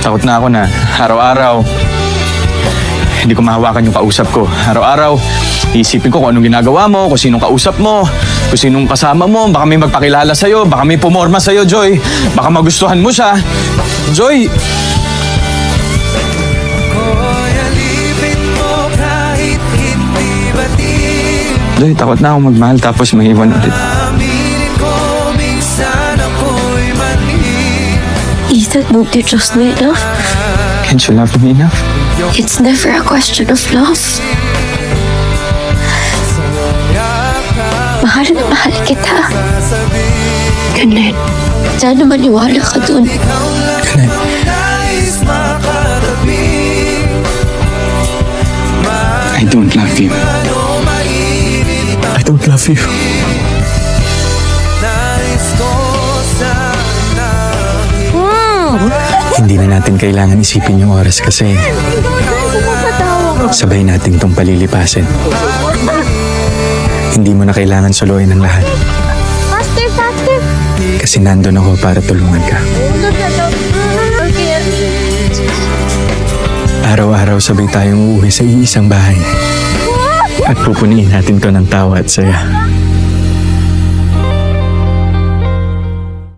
Takot na ako na araw-araw hindi ko mahawakan yung kausap ko. Araw-araw, iisipin ko kung anong ginagawa mo, kung sinong kausap mo, kung sinong kasama mo. Baka may magpakilala sa'yo, baka may pumorma sa'yo, Joy. Baka magustuhan mo siya. Joy! Joy, takot na ako magmahal tapos maiwan ulit. Ethan, won't you trust me enough? Can't you love me enough? It's never a question of love. Mahal na mahal kita. Ganun. Sana maniwala ka dun. Ganun. I don't love you. I don't love you. Hindi na natin kailangan isipin yung oras kasi sabay natin tong palilipasin. Hindi mo na kailangan suluin ang lahat. Faster, faster! Kasi nandun ako para tulungan ka. Araw-araw sabay tayong uuwi sa iisang bahay. At pupuniin natin to ng tawa at saya.